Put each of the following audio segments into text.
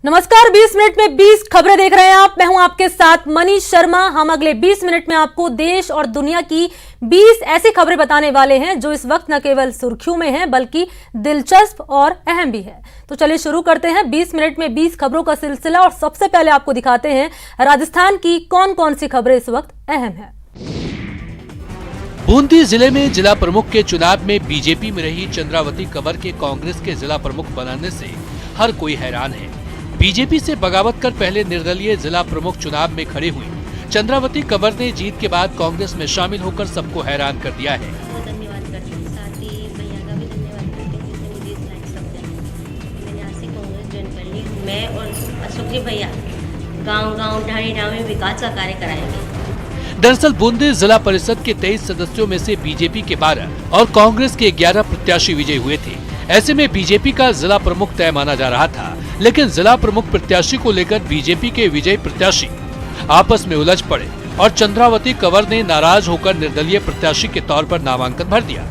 नमस्कार, 20 मिनट में 20 खबरें देख रहे हैं आप। मैं हूं आपके साथ मनीष शर्मा। हम अगले 20 मिनट में आपको देश और दुनिया की 20 ऐसी खबरें बताने वाले हैं जो इस वक्त न केवल सुर्खियों में हैं बल्कि दिलचस्प और अहम भी है। तो चलिए शुरू करते हैं 20 मिनट में 20 खबरों का सिलसिला। और सबसे पहले आपको दिखाते हैं राजस्थान की कौन कौन सी खबरें इस वक्त अहम है। बूंदी जिले में जिला प्रमुख के चुनाव में बीजेपी में रही चंद्रावती कंवर के कांग्रेस के जिला प्रमुख बनाने से हर कोई हैरान है। बीजेपी से बगावत कर पहले निर्दलीय जिला प्रमुख चुनाव में खड़े हुई चंद्रावती कंवर ने जीत के बाद कांग्रेस में शामिल होकर सबको हैरान कर दिया है। धन्यवाद करती हूँ, साथ ही भैया का भी धन्यवाद करती हूँ जिसने मुझे इस लायक समझा। मैंने आज से कांग्रेस ज्वाइन कर ली। मैं और अशोक जी भैया गांव-गांव ढाणी-ढाणी में विकास का कार्य कराएंगे। दरअसल बूंदी जिला परिषद के 23 सदस्यों में से बीजेपी के 12 और कांग्रेस के 11 प्रत्याशी विजयी हुए थे। ऐसे में बीजेपी का जिला प्रमुख तय माना जा रहा था, लेकिन जिला प्रमुख प्रत्याशी को लेकर बीजेपी के विजयी प्रत्याशी आपस में उलझ पड़े और चंद्रावती कंवर ने नाराज होकर निर्दलीय प्रत्याशी के तौर पर नामांकन भर दिया।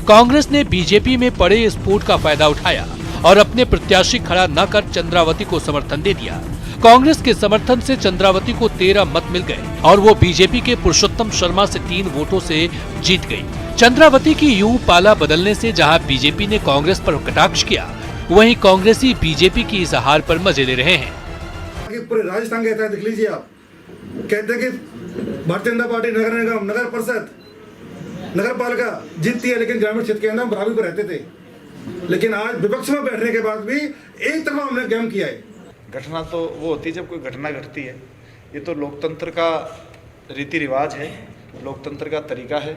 कांग्रेस ने बीजेपी में पड़े स्फोट का फायदा उठाया और अपने प्रत्याशी खड़ा न कर चंद्रावती को समर्थन दे दिया। कांग्रेस के समर्थन से चंद्रावती को 13 मत मिल गए और वो बीजेपी के पुरुषोत्तम शर्मा से 3 वोटों से जीत गई। चंद्रावती की यूं पाला बदलने से जहां बीजेपी ने कांग्रेस पर कटाक्ष किया, वहीं कांग्रेसी बीजेपी की इस हार पर मजे ले रहे हैं। पूरे राजस्थान का देख लीजिए आप, कहते हैं कि भारतीय जनता पार्टी नगर निगम, नगर परिषद, नगर पालिका जीतती है, लेकिन ग्रामीण क्षेत्र के अंदर हम बराबरी पर रहते थे। लेकिन आज विपक्ष में बैठने के बाद भी एक तरफा हमने गेम किया है। घटना तो वो होती है जब कोई घटना घटती है। ये तो लोकतंत्र का रीति रिवाज है, लोकतंत्र का तरीका है।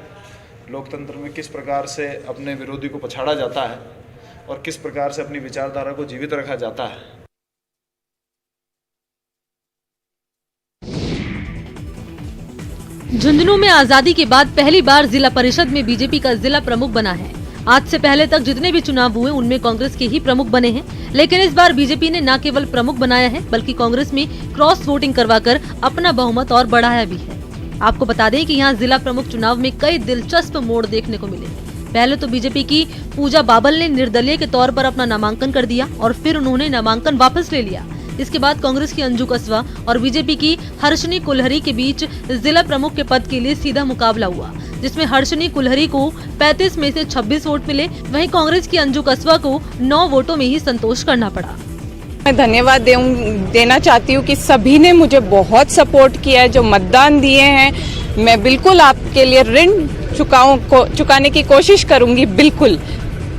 लोकतंत्र में किस प्रकार से अपने विरोधी को पछाड़ा जाता है और किस प्रकार से अपनी विचारधारा को जीवित रखा जाता है। झुंझुनू में आजादी के बाद पहली बार जिला परिषद में बीजेपी का जिला प्रमुख बना है। आज से पहले तक जितने भी चुनाव हुए उनमें कांग्रेस के ही प्रमुख बने हैं, लेकिन इस बार बीजेपी ने न केवल प्रमुख बनाया है बल्कि कांग्रेस में क्रॉस वोटिंग करवाकर अपना बहुमत और बढ़ाया भी है। आपको बता दें कि यहाँ जिला प्रमुख चुनाव में कई दिलचस्प मोड़ देखने को मिले। पहले तो बीजेपी की पूजा बाबल ने निर्दलीय के तौर पर अपना नामांकन कर दिया और फिर उन्होंने नामांकन वापस ले लिया। इसके बाद कांग्रेस की अंजू कस्वा और बीजेपी की हर्षनी कुल्हरी के बीच जिला प्रमुख के पद के लिए सीधा मुकाबला हुआ, जिसमें हर्षनी कुल्हरी को 35 में से 26 वोट मिले। वहीं कांग्रेस की अंजू कस्वा को 9 वोटों में ही संतोष करना पड़ा। मैं धन्यवाद देना चाहती हूँ कि सभी ने मुझे बहुत सपोर्ट किया है, जो मतदान दिए हैं। मैं बिल्कुल आपके लिए ऋण चुकाने की कोशिश करूंगी। बिल्कुल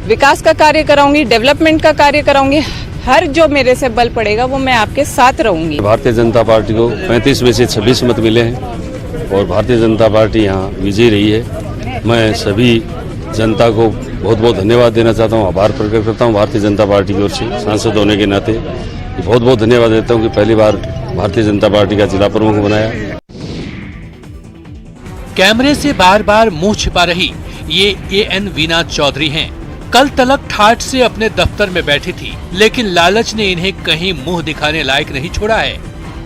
विकास का कार्य कराऊंगी, डेवलपमेंट का कार्य कराऊंगी। हर जो मेरे से बल पड़ेगा वो मैं आपके साथ रहूंगी। भारतीय जनता पार्टी को 35 में से 26 मत मिले हैं और भारतीय जनता पार्टी यहाँ विजयी रही है। मैं सभी जनता को बहुत बहुत धन्यवाद देना चाहता हूँ, आभार प्रकट करता हूँ भारतीय जनता पार्टी की ओर से। सांसद होने के नाते बहुत बहुत धन्यवाद देता हूँ कि पहली बार भारतीय जनता पार्टी का जिला प्रमुख बनाया। कैमरे से बार बार मुंह छिपा रही ये AN वीना चौधरी हैं। कल तलक ठाठ से अपने दफ्तर में बैठी थी, लेकिन लालच ने इन्हें कहीं मुंह दिखाने लायक नहीं छोड़ा है।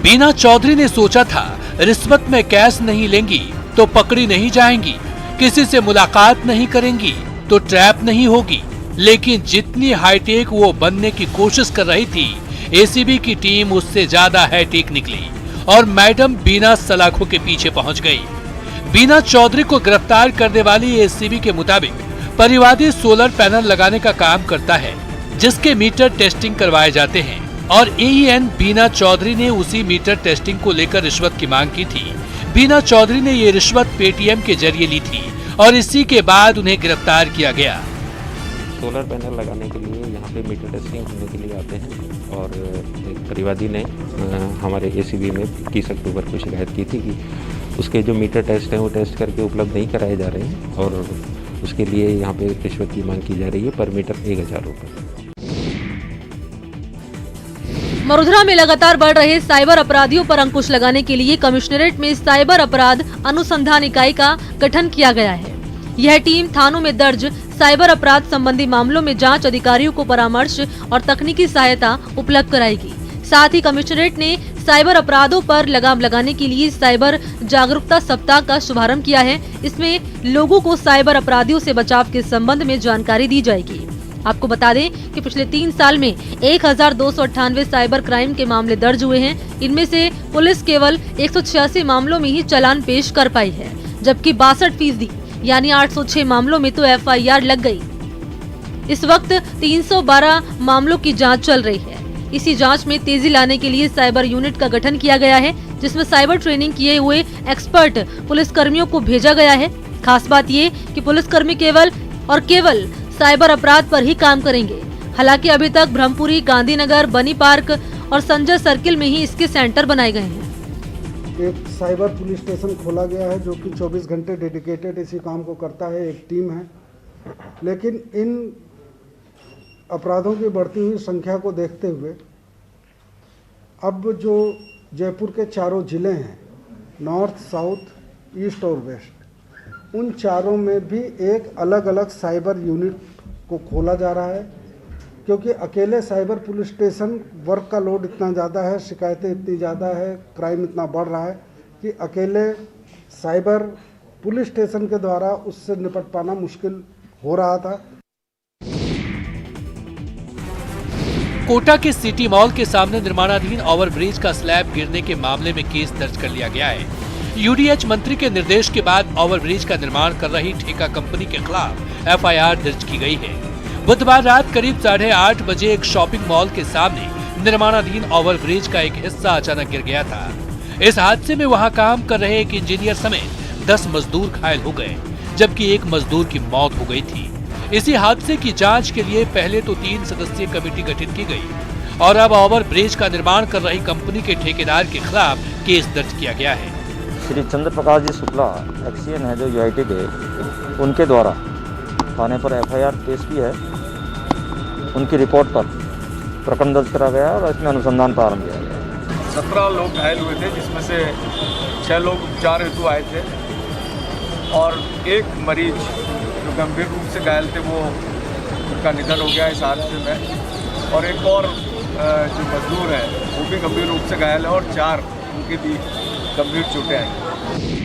वीना चौधरी ने सोचा था रिश्वत में कैश नहीं लेंगी तो पकड़ी नहीं जाएंगी, किसी से मुलाकात नहीं करेंगी तो ट्रैप नहीं होगी। लेकिन जितनी हाईटेक वो बनने की कोशिश कर रही थी, ACB की टीम उससे ज्यादा हाईटेक निकली और मैडम बीना सलाखों के पीछे पहुंच गई। बीना चौधरी को गिरफ्तार करने वाली ACB के मुताबिक परिवादी सोलर पैनल लगाने का काम करता है, जिसके मीटर टेस्टिंग करवाए जाते हैं और AEN बीना चौधरी ने उसी मीटर टेस्टिंग को लेकर रिश्वत की मांग की थी। बीना चौधरी ने ये रिश्वत पेटीएम के जरिए ली थी और इसी के बाद उन्हें गिरफ्तार किया गया। सोलर पैनल लगाने के लिए यहाँ पे मीटर टेस्टिंग होने के लिए आते हैं और एक परिवादी ने हमारे ACB में 21 अक्टूबर को शिकायत की थी कि उसके जो मीटर टेस्ट हैं वो टेस्ट करके उपलब्ध नहीं कराए जा रहे हैं और उसके लिए यहाँ पे रिश्वत की मांग की जा रही है, पर मीटर 1000 रुपये। मरुधरा में लगातार बढ़ रहे साइबर अपराधियों पर अंकुश लगाने के लिए कमिश्नरेट में साइबर अपराध अनुसंधान इकाई का गठन किया गया है। यह टीम थानों में दर्ज साइबर अपराध संबंधी मामलों में जांच अधिकारियों को परामर्श और तकनीकी सहायता उपलब्ध कराएगी। साथ ही कमिश्नरेट ने साइबर अपराधों पर लगाम लगाने के लिए साइबर जागरूकता सप्ताह का शुभारंभ किया है। इसमें लोगों को साइबर अपराधियों से बचाव के संबंध में जानकारी दी जाएगी। आपको बता दें कि पिछले 3 साल में 1298 साइबर क्राइम के मामले दर्ज हुए हैं। इनमें से पुलिस केवल 186 मामलों में ही चालान पेश कर पाई है, जबकि 62% यानी 806 मामलों में तो FIR लग गई। इस वक्त 312 मामलों की जांच चल रही है। इसी जांच में तेजी लाने के लिए साइबर यूनिट का गठन किया गया है, जिसमें साइबर ट्रेनिंग किए हुए एक्सपर्ट पुलिसकर्मियों को भेजा गया है। खास बात ये कि पुलिसकर्मी केवल साइबर अपराध पर ही काम करेंगे। हालांकि अभी तक ब्रह्मपुरी, गांधीनगर, बनी पार्क और संजय सर्किल में ही इसके सेंटर बनाए गए हैं। एक साइबर पुलिस स्टेशन खोला गया है जो कि 24 घंटे डेडिकेटेड इसी काम को करता है, एक टीम है। लेकिन इन अपराधों की बढ़ती हुई संख्या को देखते हुए अब जो जयपुर के चारों ज़िले हैं, नॉर्थ, साउथ, ईस्ट और वेस्ट, उन चारों में भी एक अलग अलग साइबर यूनिट को खोला जा रहा है, क्योंकि अकेले साइबर पुलिस स्टेशन वर्क का लोड इतना ज़्यादा है, शिकायतें इतनी ज़्यादा है, क्राइम इतना बढ़ रहा है कि अकेले साइबर पुलिस स्टेशन के द्वारा उससे निपट पाना मुश्किल हो रहा था। कोटा के सिटी मॉल के सामने निर्माणाधीन ओवरब्रिज का स्लैब गिरने के मामले में केस दर्ज कर लिया गया है। यूडीएच मंत्री के निर्देश के बाद ओवरब्रिज का निर्माण कर रही ठेका कंपनी के खिलाफ FIR दर्ज की गई है। बुधवार रात करीब 8:30 बजे एक शॉपिंग मॉल के सामने निर्माणाधीन ओवरब्रिज का एक हिस्सा अचानक गिर गया था। इस हादसे में वहां काम कर रहे एक इंजीनियर समेत 10 मजदूर घायल हो गए, जबकि एक मजदूर की मौत हो गई थी। इसी हादसे की जांच के लिए पहले तो 3 सदस्यीय कमेटी गठित की गई और अब ओवरब्रिज का निर्माण कर रही कंपनी के ठेकेदार के खिलाफ केस दर्ज किया गया है। श्री चंद्र प्रकाश जी शुक्ला एक्सीएन है जो UIT के, उनके द्वारा थाने पर FIR पेश की है। उनकी रिपोर्ट पर प्रकरण दर्ज करा गया और इसमें अनुसंधान प्रारंभ किया गया। 17 लोग घायल हुए थे, जिसमें से 6 लोग उपचार हेतु आए थे और एक मरीज जो गंभीर रूप से घायल थे वो उनका निधन हो गया इस हादसे में, और एक और जो मजदूर है वो भी गंभीर रूप से घायल है और 4 उनकी भी गंभीर चोटें आई।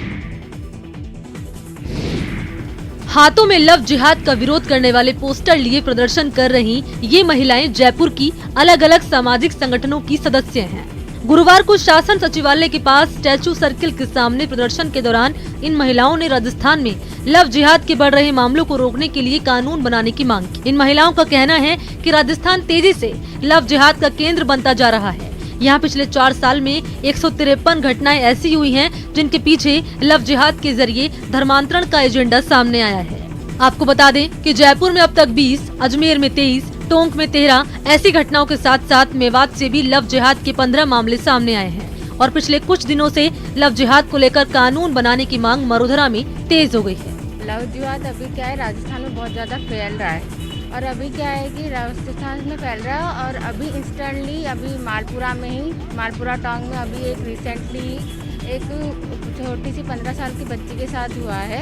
हाथों में लव जिहाद का विरोध करने वाले पोस्टर लिए प्रदर्शन कर रही ये महिलाएं जयपुर की अलग अलग सामाजिक संगठनों की सदस्य हैं। गुरुवार को शासन सचिवालय के पास स्टैचू सर्किल के सामने प्रदर्शन के दौरान इन महिलाओं ने राजस्थान में लव जिहाद के बढ़ रहे मामलों को रोकने के लिए कानून बनाने की मांग की। इन महिलाओं का कहना है कि राजस्थान तेजी से लव जिहाद का केंद्र बनता जा रहा है। यहाँ पिछले 4 साल में 153 घटनाएं ऐसी हुई हैं जिनके पीछे लव जिहाद के जरिए धर्मांतरण का एजेंडा सामने आया है। आपको बता दें कि जयपुर में अब तक 20, अजमेर में 23, टोंक में 13 ऐसी घटनाओं के साथ साथ मेवात से भी लव जिहाद के 15 मामले सामने आए हैं और पिछले कुछ दिनों से लव जिहाद को लेकर कानून बनाने की मांग मरुधरा में तेज हो गई है। लव जिहाद अभी क्या है, राजस्थान में बहुत ज्यादा फैल रहा है और अभी क्या है कि राजस्थान में फैल रहा है और अभी इंस्टेंटली अभी मालपुरा में ही, मालपुरा टाउन में अभी एक रिसेंटली एक छोटी सी 15 साल की बच्ची के साथ हुआ है,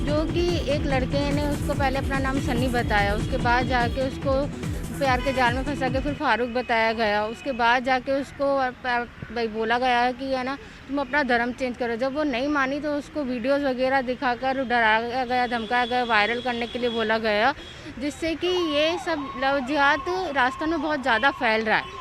जो कि एक लड़के ने उसको पहले अपना नाम सन्नी बताया, उसके बाद जाके उसको प्यार के जाल में फंसा के फिर फारूक बताया गया, उसके बाद जाके उसको भाई बोला गया है कि है ना तुम अपना धर्म चेंज करो। जब वो नहीं मानी तो उसको वीडियोस वगैरह दिखाकर डराया गया, धमकाया गया, वायरल करने के लिए बोला गया, जिससे कि ये सब लव जिहाद राजस्थान में बहुत ज़्यादा फैल रहा है।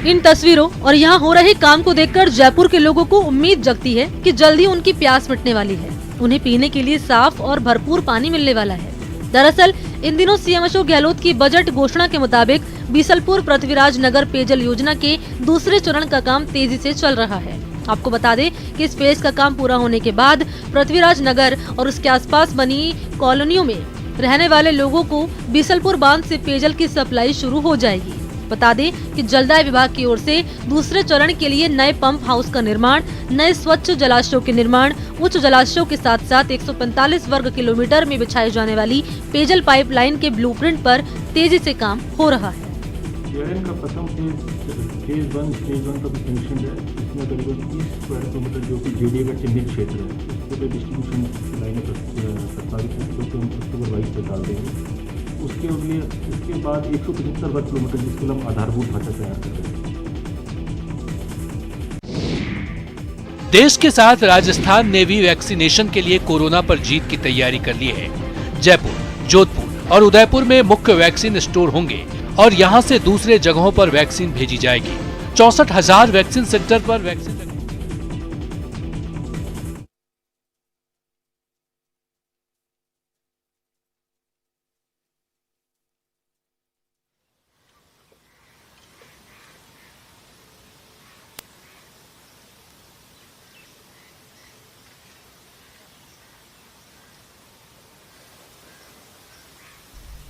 इन तस्वीरों और यहाँ हो रहे काम को देखकर जयपुर के लोगों को उम्मीद जगती है कि जल्दी उनकी प्यास मिटने वाली है। उन्हें पीने के लिए साफ और भरपूर पानी मिलने वाला है। दरअसल इन दिनों सीएम अशोक गहलोत की बजट घोषणा के मुताबिक बीसलपुर पृथ्वीराज नगर पेयजल योजना के दूसरे चरण का काम तेजी से चल रहा है। आपको बता दें कि इस फेज का काम पूरा होने के बाद पृथ्वीराज नगर और उसके आसपास बनी कॉलोनियों में रहने वाले लोगों को बीसलपुर बांध से पेयजल की सप्लाई शुरू हो जाएगी। बता दें कि जलदाय विभाग की ओर से दूसरे चरण के लिए नए पंप हाउस का निर्माण, नए स्वच्छ जलाशयों के निर्माण, उच्च जलाशयों के साथ साथ 145 वर्ग किलोमीटर में बिछाई जाने वाली पेयजल पाइपलाइन के ब्लूप्रिंट पर तेजी से काम हो रहा है। का प्रथम फेज 1 का भी सेंक्शन है। इसमें करीबन 30 स्क्वायर किलोमीटर जो कि जेडीए का चिन्हित क्षेत्र है, उसके लिए डिस्ट्रीब्यूशन लाइनें प्रस्तावित हैं, जो कि हम अक्टूबर 22 से डाल देंगे। उसके बाद 175 वर्ग किलोमीटर जिसके लिए हम आधारभूत ढांचा तैयार कर रहे हैं। देश के साथ राजस्थान ने भी वैक्सीनेशन के लिए कोरोना पर जीत की तैयारी कर ली है। जयपुर, जोधपुर और उदयपुर में मुख्य वैक्सीन स्टोर होंगे और यहां से दूसरे जगहों पर वैक्सीन भेजी जाएगी। 64,000 वैक्सीन सेंटर पर वैक्सीन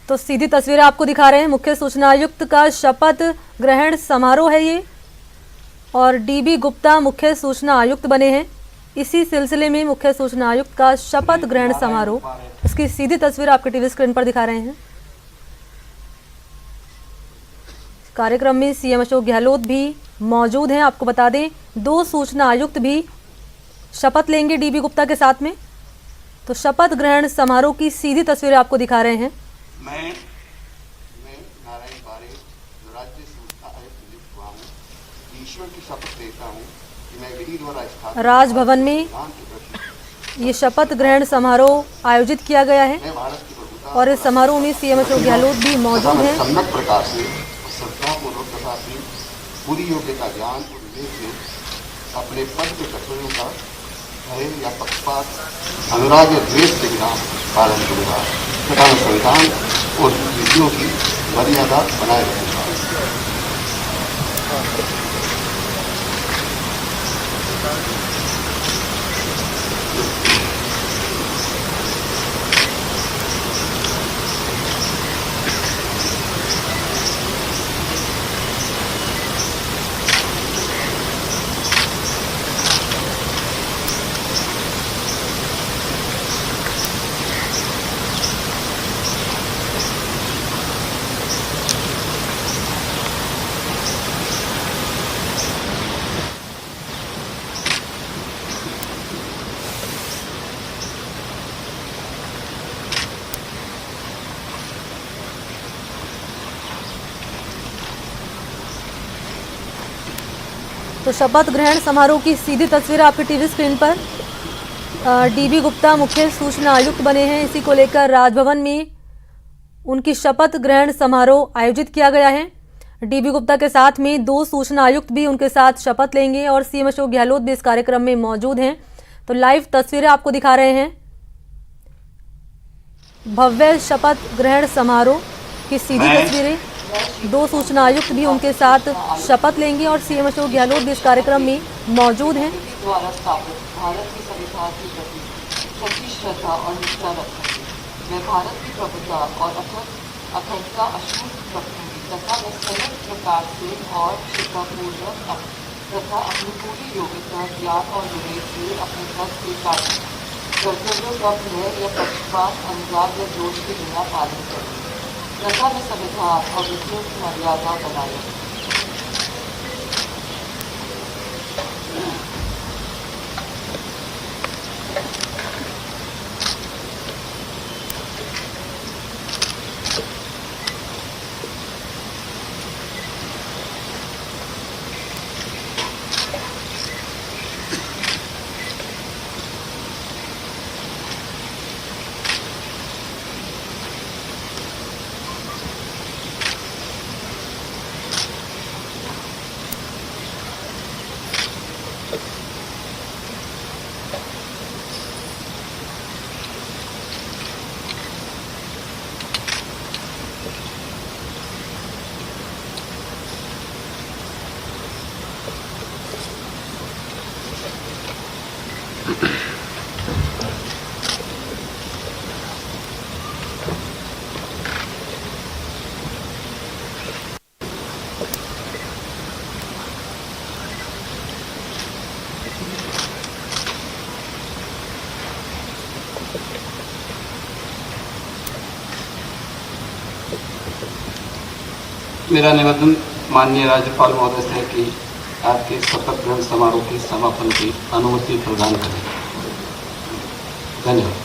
तो सीधी तस्वीरें आपको दिखा रहे हैं। मुख्य सूचना आयुक्त का शपथ ग्रहण समारोह है ये, और डीबी गुप्ता मुख्य सूचना आयुक्त बने हैं। इसी सिलसिले में मुख्य सूचना आयुक्त का शपथ ग्रहण समारोह, इसकी सीधी तस्वीर आपके टीवी स्क्रीन पर दिखा रहे हैं। कार्यक्रम में सीएम अशोक गहलोत भी मौजूद हैं। आपको बता दें 2 सूचना आयुक्त भी शपथ लेंगे डीबी गुप्ता के साथ में। तो शपथ ग्रहण समारोह की सीधी तस्वीरें आपको दिखा रहे हैं। मैं नारायण पारे जो राज्य सूचना आयुक्त नियुक्त हुआ हूँ, ईश्वर की शपथ लेता हूँ कि मैं विधि द्वारा स्थापित राजभवन में ये शपथ ग्रहण समारोह आयोजित किया गया है और इस समारोह में सीएम अशोक गहलोत भी मौजूद हैं। सम्यक प्रकार से श्रद्धापूर्वक तथा पूरी योग्यता ज्ञान और विवेक से अपने पद के कर्तव्यों का भय या पक्षपात, अनुराग या द्वेष के बिना पालन करूँगा तथा संविधान और नीतियों की मर्यादा बनाए रखूँगा। तो शपथ ग्रहण समारोह की सीधी तस्वीर आपके टीवी स्क्रीन पर। डीबी गुप्ता मुख्य सूचना आयुक्त बने हैं। इसी को लेकर राजभवन में उनकी शपथ ग्रहण समारोह आयोजित किया गया है। डीबी गुप्ता के साथ में 2 सूचना आयुक्त भी उनके साथ शपथ लेंगे और सीएम अशोक गहलोत भी इस कार्यक्रम में मौजूद हैं। तो लाइव तस्वीरें आपको दिखा रहे हैं। भव्य शपथ ग्रहण समारोह की सीधी तस्वीरें। 2 सूचना आयुक्त भी उनके साथ शपथ लेंगे और सीएम अशोक गहलोत भी इस कार्यक्रम में मौजूद हैं। द्वारा स्थापित भारत की संविधान के प्रति सच्ची श्रद्धा और निष्ठा रखूंगी। मैं भारत की प्रभुता और अखंडता अक्षुण्ण रखूंगी तथा मैं संयुक्त प्रकार से और श्रद्धापूर्वक तथा अपनी पूरी योग्यता, ज्ञान और विवेक से अपने पद के कर्तव्यों का भय या पक्षपात, अनुराग या दोष के बिना पालन करूंगी तथा मैं संविधान और नीतियों की मर्यादा बनाए रखूंगी। मेरा निवेदन माननीय राज्यपाल महोदय से है कि आपके शपथ ग्रहण समारोह के समापन की अनुमति प्रदान करें। धन्यवाद।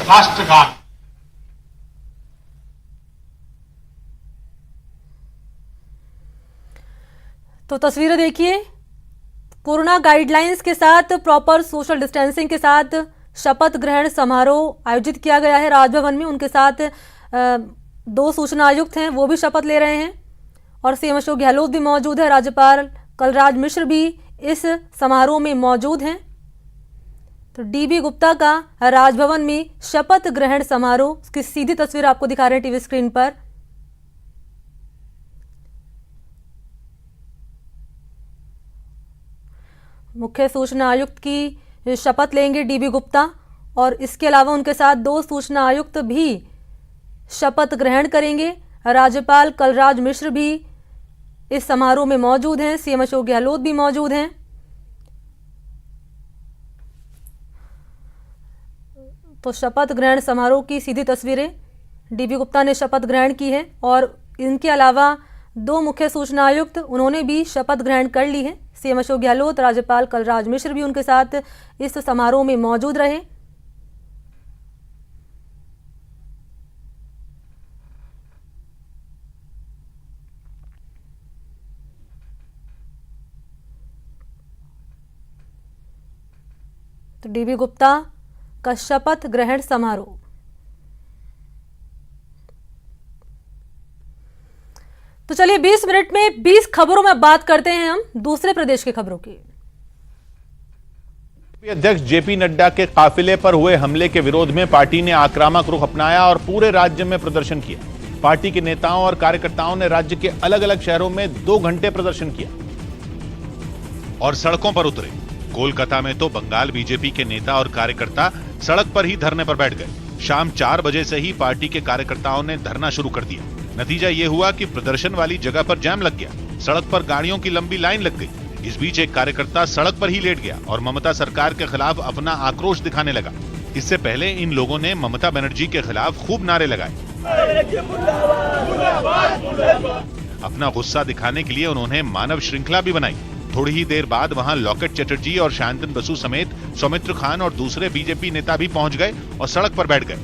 राष्ट्रगान। तो तस्वीरें देखिए, कोरोना गाइडलाइंस के साथ प्रॉपर सोशल डिस्टेंसिंग के साथ शपथ ग्रहण समारोह आयोजित किया गया है राजभवन में। उनके साथ 2 सूचना आयुक्त हैं, वो भी शपथ ले रहे हैं और सीएम अशोक गहलोत भी मौजूद है। राज्यपाल कलराज मिश्र भी इस समारोह में मौजूद हैं। तो डीबी गुप्ता का राजभवन में शपथ ग्रहण समारोह की सीधी तस्वीर आपको दिखा रहे हैं टीवी स्क्रीन पर। मुख्य सूचना आयुक्त की शपथ लेंगे डीबी गुप्ता और इसके अलावा उनके साथ 2 सूचना आयुक्त भी शपथ ग्रहण करेंगे। राज्यपाल कलराज मिश्र भी इस समारोह में मौजूद हैं, सीएम अशोक गहलोत भी मौजूद हैं। तो शपथ ग्रहण समारोह की सीधी तस्वीरें, डीबी गुप्ता ने शपथ ग्रहण की है और इनके अलावा 2 मुख्य सूचना आयुक्त उन्होंने भी शपथ ग्रहण कर ली है। सीएम अशोक गहलोत, राज्यपाल कलराज मिश्र भी उनके साथ इस समारोह में मौजूद रहे। तो डीबी गुप्ता का शपथ ग्रहण समारोह। तो चलिए 20 मिनट में 20 खबरों में बात करते हैं हम दूसरे प्रदेश की खबरों की। अध्यक्ष जेपी नड्डा के काफिले पर हुए हमले के विरोध में पार्टी ने आक्रामक रुख अपनाया और पूरे राज्य में प्रदर्शन किया। पार्टी के नेताओं और कार्यकर्ताओं ने राज्य के अलग अलग शहरों में 2 घंटे प्रदर्शन किया और सड़कों पर उतरे। कोलकाता में तो बंगाल बीजेपी के नेता और कार्यकर्ता सड़क पर ही धरने पर बैठ गए। शाम 4 बजे से ही पार्टी के कार्यकर्ताओं ने धरना शुरू कर दिया। नतीजा ये हुआ कि प्रदर्शन वाली जगह पर जाम लग गया। सड़क पर गाड़ियों की लंबी लाइन लग गई। इस बीच एक कार्यकर्ता सड़क पर ही लेट गया और ममता सरकार के खिलाफ अपना आक्रोश दिखाने लगा। इससे पहले इन लोगों ने ममता बनर्जी के खिलाफ खूब नारे लगाए। अपना गुस्सा दिखाने के लिए उन्होंने मानव श्रृंखला भी बनाई। थोड़ी ही देर बाद वहां लॉकेट चटर्जी और शांतन बसु समेत सौमित्र खान और दूसरे बीजेपी नेता भी पहुंच गए और सड़क पर बैठ गए।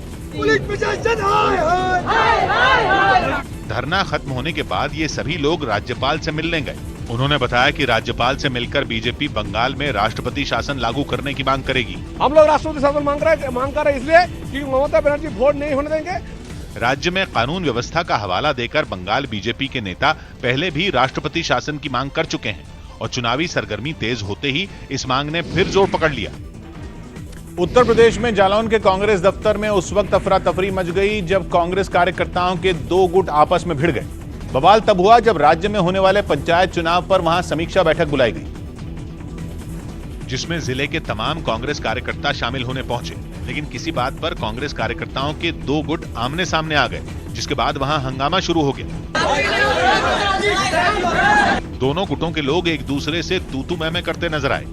धरना खत्म होने के बाद ये सभी लोग राज्यपाल से मिलने गए। उन्होंने बताया कि राज्यपाल से मिलकर बीजेपी बंगाल में राष्ट्रपति शासन लागू करने की मांग करेगी। हम लोग राष्ट्रपति शासन मांग कर रहे इसलिए कि ममता बनर्जी वोट नहीं होने देंगे। राज्य में कानून व्यवस्था का हवाला देकर बंगाल बीजेपी के नेता पहले भी राष्ट्रपति शासन की मांग कर चुके हैं और चुनावी सरगर्मी तेज होते ही इस मांग ने फिर जोर पकड़ लिया। उत्तर प्रदेश में जालौन के कांग्रेस दफ्तर में उस वक्त अफरा तफरी मच गई जब कांग्रेस कार्यकर्ताओं के 2 गुट आपस में भिड़ गए। बवाल तब हुआ जब राज्य में होने वाले पंचायत चुनाव पर वहां समीक्षा बैठक बुलाई गई, जिसमें जिले के तमाम कांग्रेस कार्यकर्ता शामिल होने पहुंचे। लेकिन किसी बात पर कांग्रेस कार्यकर्ताओं के 2 गुट आमने सामने आ गए, जिसके बाद वहां हंगामा शुरू हो गया। दोनों गुटों के लोग एक दूसरे से तू-तू मैं करते नजर आए।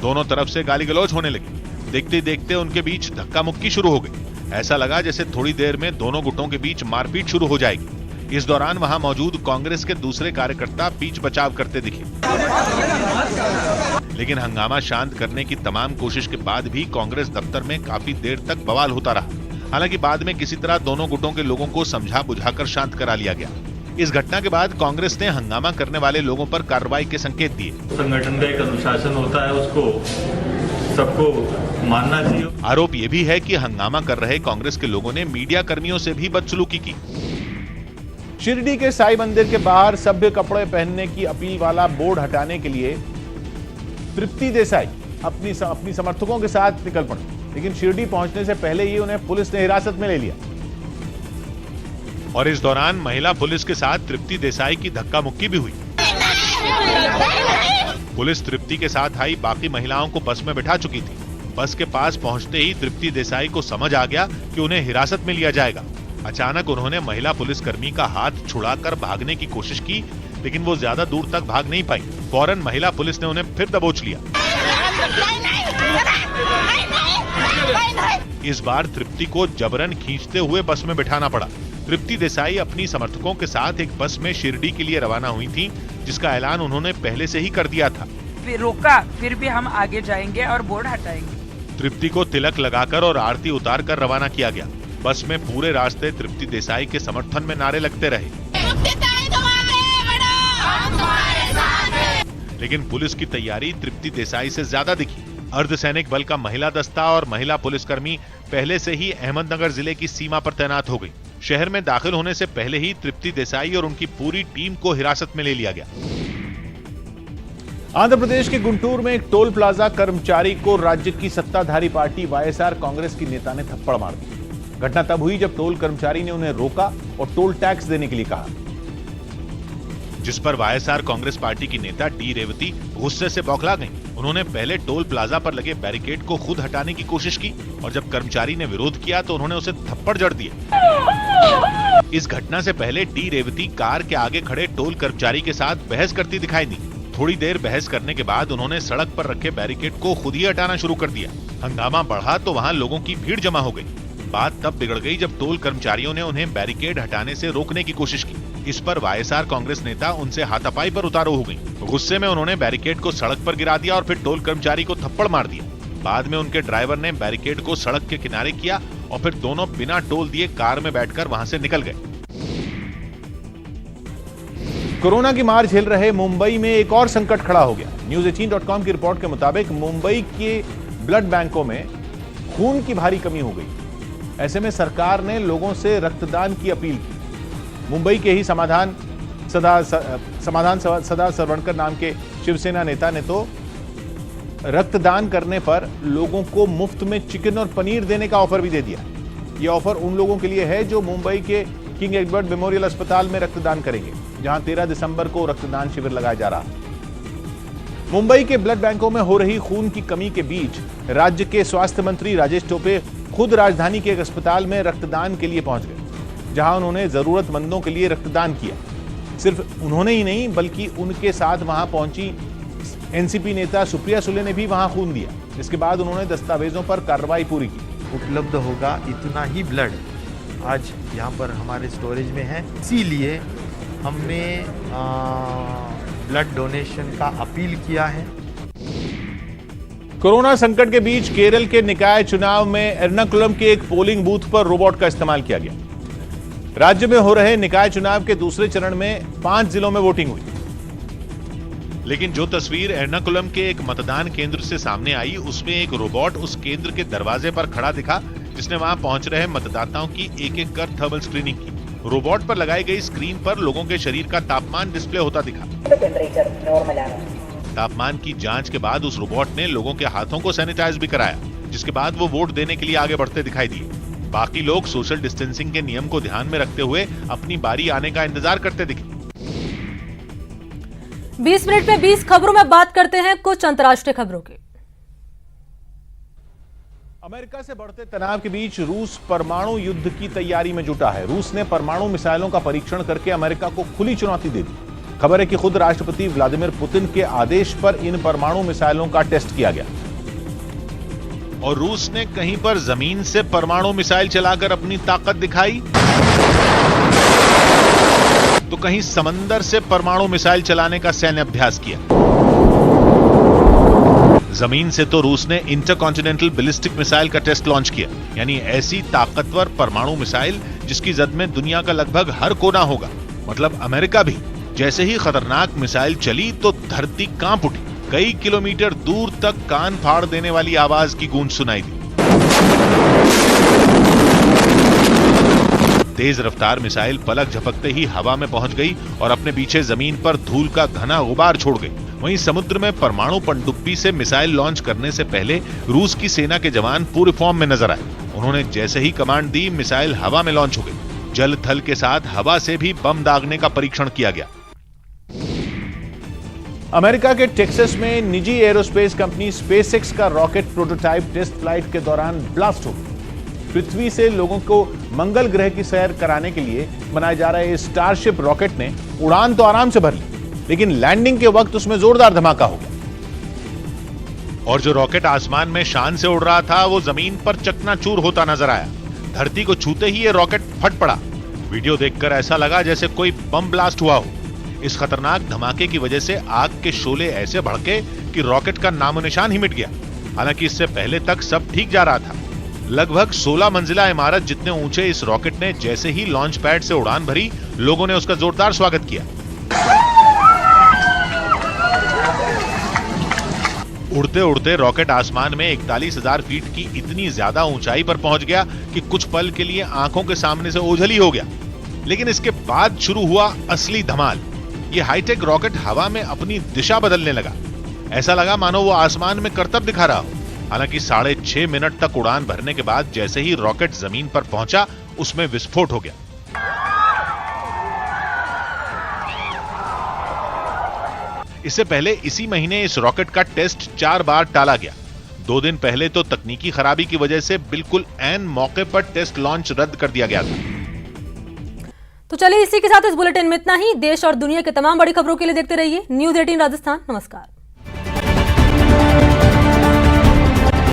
दोनों तरफ से गाली गलौज होने लगी। देखते देखते उनके बीच धक्का मुक्की शुरू हो गई। ऐसा लगा जैसे थोड़ी देर में दोनों गुटों के बीच मारपीट शुरू हो जाएगी। इस दौरान वहां मौजूद कांग्रेस के दूसरे कार्यकर्ता बीच बचाव करते दिखे, लेकिन हंगामा शांत करने की तमाम कोशिश के बाद भी कांग्रेस दफ्तर में काफी देर तक बवाल होता रहा। हालांकि बाद में किसी तरह दोनों गुटों के लोगों को समझा बुझाकर शांत करा लिया गया। इस घटना के बाद कांग्रेस ने हंगामा करने वाले लोगों पर कार्रवाई के संकेत दिए। संगठन का एक अनुशासन होता है, उसको सबको मानना चाहिए। आरोप ये भी है कि हंगामा कर रहे कांग्रेस के लोगों ने मीडिया कर्मियों से भी बदसलूकी की। शिरडी के साईं मंदिर के बाहर सभ्य कपड़े पहनने की अपील वाला बोर्ड हटाने के लिए तृप्ति देसाई अपनी समर्थकों के साथ निकल पड़ी, लेकिन शिरडी पहुंचने से पहले ही उन्हें पुलिस ने हिरासत में ले लिया और इस दौरान महिला पुलिस के साथ तृप्ति देसाई की धक्का मुक्की भी हुई। पुलिस तृप्ति के साथ आई बाकी महिलाओं को बस में बिठा चुकी थी। बस के पास पहुंचते ही तृप्ति देसाई को समझ आ गया कि उन्हें हिरासत में लिया जाएगा। अचानक उन्होंने महिला पुलिसकर्मी का हाथ छुड़ाकर भागने की कोशिश की, लेकिन वो ज्यादा दूर तक भाग नहीं पाई। फौरन महिला पुलिस ने उन्हें फिर दबोच लिया। इस बार तृप्ति को जबरन खींचते हुए बस में बिठाना पड़ा। तृप्ति देसाई अपनी समर्थकों के साथ एक बस में शिरडी के लिए रवाना हुई थी, जिसका ऐलान उन्होंने पहले से ही कर दिया था। फिर रोका, फिर भी हम आगे जाएंगे और बोर्ड हटाएंगे। तृप्ति को तिलक लगाकर और आरती उतारकर रवाना किया गया। बस में पूरे रास्ते तृप्ति देसाई के समर्थन में नारे लगते रहे, लेकिन पुलिस की तैयारी तृप्ति तृप्ति देसाई से ज्यादा दिखी। अर्धसैनिक बल का महिला दस्ता और महिला पुलिसकर्मी पहले से ही अहमदनगर जिले की सीमा पर तैनात हो गई। शहर में दाखिल होने से पहले ही तृप्ति देसाई और उनकी पूरी टीम को हिरासत में ले लिया गया। आंध्र प्रदेश के गुंटूर में एक टोल प्लाजा कर्मचारी को राज्य की सत्ताधारी पार्टी वाईएसआर कांग्रेस की नेता ने थप्पड़ मार दी। घटना तब हुई जब टोल कर्मचारी ने उन्हें रोका और टोल टैक्स देने के लिए कहा, जिस पर वाईएसआर कांग्रेस पार्टी की नेता डी रेवती गुस्से से बौखला गईं। उन्होंने पहले टोल प्लाजा पर लगे बैरिकेड को खुद हटाने की कोशिश की और जब कर्मचारी ने विरोध किया तो उन्होंने उसे थप्पड़ जड़ दिया। इस घटना से पहले डी रेवती कार के आगे खड़े टोल कर्मचारी के साथ बहस करती दिखाई दी। थोड़ी देर बहस करने के बाद उन्होंने सड़क पर रखे बैरिकेड को खुद ही हटाना शुरू कर दिया। हंगामा बढ़ा तो वहां लोगों की भीड़ जमा हो गई। बात तब बिगड़ गई जब टोल कर्मचारियों ने उन्हें बैरिकेड हटाने से रोकने की कोशिश की। इस पर वाईएसआर कांग्रेस नेता उनसे हाथापाई पर उतारू हो गई। गुस्से में उन्होंने बैरिकेड को सड़क पर गिरा दिया और फिर टोल कर्मचारी को थप्पड़ मार दिया। बाद में उनके ड्राइवर ने बैरिकेड को सड़क के किनारे किया और फिर दोनों बिना टोल दिए कार में बैठकर वहां से निकल गए। कोरोना की मार झेल रहे मुंबई में एक और संकट खड़ा हो गया। News18.com की रिपोर्ट के मुताबिक मुंबई के ब्लड बैंकों में खून की भारी कमी हो गई। ऐसे में सरकार ने लोगों से रक्तदान की अपील की। मुंबई के ही समाधान सदा सरवणकर नाम के शिवसेना नेता ने तो रक्तदान करने पर लोगों को मुफ्त में चिकन और पनीर देने का ऑफर भी दे दिया। यह ऑफर उन लोगों के लिए है जो मुंबई के किंग एडवर्ड मेमोरियल अस्पताल में रक्तदान करेंगे, जहां 13 दिसंबर को रक्तदान शिविर लगाया जा रहा है। मुंबई के ब्लड बैंकों में हो रही खून की कमी के बीच राज्य के स्वास्थ्य मंत्री राजेश टोपे खुद राजधानी के एक अस्पताल में रक्तदान के लिए पहुंच गए, जहां उन्होंने जरूरतमंदों के लिए रक्तदान किया। सिर्फ उन्होंने ही नहीं बल्कि उनके साथ वहां पहुंची एनसीपी नेता सुप्रिया सुले ने भी वहां खून दिया। इसके बाद उन्होंने दस्तावेजों पर कार्रवाई पूरी की। उपलब्ध होगा इतना ही ब्लड आज यहाँ पर हमारे स्टोरेज में है, इसीलिए हमने ब्लड डोनेशन का अपील किया है। कोरोना संकट के बीच केरल के निकाय चुनाव में एर्नाकुलम के एक पोलिंग बूथ पर रोबोट का इस्तेमाल किया गया। राज्य में हो रहे निकाय चुनाव के दूसरे चरण में 5 जिलों में वोटिंग हुई। लेकिन जो तस्वीर एर्नाकुलम के एक मतदान केंद्र से सामने आई, उसमें एक रोबोट उस केंद्र के दरवाजे पर खड़ा दिखा, जिसने वहां पहुंच रहे मतदाताओं की एक-एक कर थर्मल स्क्रीनिंग की। रोबोट पर लगाई गई स्क्रीन पर लोगों के शरीर का तापमान डिस्प्ले होता दिखा। तापमान की जांच के बाद उस रोबोट ने लोगों के हाथों को सैनिटाइज भी कराया, जिसके बाद वो वोट देने के लिए आगे बढ़ते दिखाई दिए। बाकी लोग सोशल डिस्टेंसिंग के नियम को ध्यान में रखते हुए अपनी बारी आने का इंतजार करते दिखे। 20 मिनट में 20 खबरों में बात करते हैं कुछ अंतर्राष्ट्रीय खबरों की। अमेरिका से बढ़ते तनाव के बीच रूस परमाणु युद्ध की तैयारी में जुटा है। रूस ने परमाणु मिसाइलों का परीक्षण करके अमेरिका को खुली चुनौती दे दी। खबर है कि खुद राष्ट्रपति व्लादिमीर पुतिन के आदेश पर इन परमाणु मिसाइलों का टेस्ट किया गया। और रूस ने कहीं पर जमीन से परमाणु मिसाइल चलाकर अपनी ताकत दिखाई, तो कहीं समंदर से परमाणु मिसाइल चलाने का सैन्य अभ्यास किया। जमीन से तो रूस ने इंटरकॉन्टिनेंटल बैलिस्टिक मिसाइल का टेस्ट लॉन्च किया, यानी ऐसी ताकतवर परमाणु मिसाइल जिसकी जद में दुनिया का लगभग हर कोना होगा, मतलब अमेरिका भी। जैसे ही खतरनाक मिसाइल चली तो धरती कांप उठी। कई किलोमीटर दूर तक कान फाड़ देने वाली आवाज की गूंज सुनाई दी। तेज रफ्तार मिसाइल पलक झपकते ही हवा में पहुंच गई और अपने पीछे जमीन पर धूल का घना गुबार छोड़ गई। वहीं समुद्र में परमाणु पनडुब्बी से मिसाइल लॉन्च करने से पहले रूस की सेना के जवान पूरे फॉर्म में नजर आए। उन्होंने जैसे ही कमांड दी, मिसाइल हवा में लॉन्च हो गई। जल थल के साथ हवा से भी बम दागने का परीक्षण किया गया। अमेरिका के टेक्सास में निजी एरोस्पेस कंपनी स्पेसएक्स का रॉकेट प्रोटोटाइप टेस्ट फ्लाइट के दौरान ब्लास्ट हो गया। पृथ्वी से लोगों को मंगल ग्रह की सैर कराने के लिए बनाए जा रहे स्टारशिप रॉकेट ने उड़ान तो आराम से भर ली, लेकिन लैंडिंग के वक्त उसमें जोरदार धमाका हो गया। और जो रॉकेट आसमान में शान से उड़ रहा था, वो जमीन पर चकनाचूर होता नजर आया। धरती को छूते ही ये रॉकेट फट पड़ा। वीडियो देखकर ऐसा लगा जैसे कोई बम ब्लास्ट हुआ हो। इस खतरनाक धमाके की वजह से आग के शोले ऐसे भड़के कि रॉकेट का नामो निशान ही मिट गया। हालांकि इससे पहले तक सब ठीक जा रहा था। लगभग 16 मंजिला इमारत जितने ऊंचे इस रॉकेट ने जैसे ही लॉन्च पैड से उड़ान भरी, लोगों ने उसका जोरदार स्वागत किया। उड़ते उड़ते रॉकेट आसमान में 41,000 फीट की इतनी ज्यादा ऊंचाई पर पहुंच गया कि कुछ पल के लिए आंखों के सामने से ओझल ही हो गया। लेकिन इसके बाद शुरू हुआ असली धमाल। ये हाईटेक रॉकेट हवा में अपनी दिशा बदलने लगा। ऐसा लगा मानो वो आसमान में करतब दिखा रहा हो। हालांकि 6.5 मिनट तक उड़ान भरने के बाद जैसे ही रॉकेट जमीन पर पहुंचा, उसमें विस्फोट हो गया। इससे पहले इसी महीने इस रॉकेट का टेस्ट 4 बार टाला गया। 2 दिन पहले तो तकनीकी खराबी की वजह से बिल्कुल ऐन मौके पर टेस्ट लॉन्च रद्द कर दिया गया था। तो चलिए इसी के साथ इस बुलेटिन में इतना ही। देश और दुनिया के तमाम बड़ी खबरों के लिए देखते रहिए News 18 राजस्थान। नमस्कार।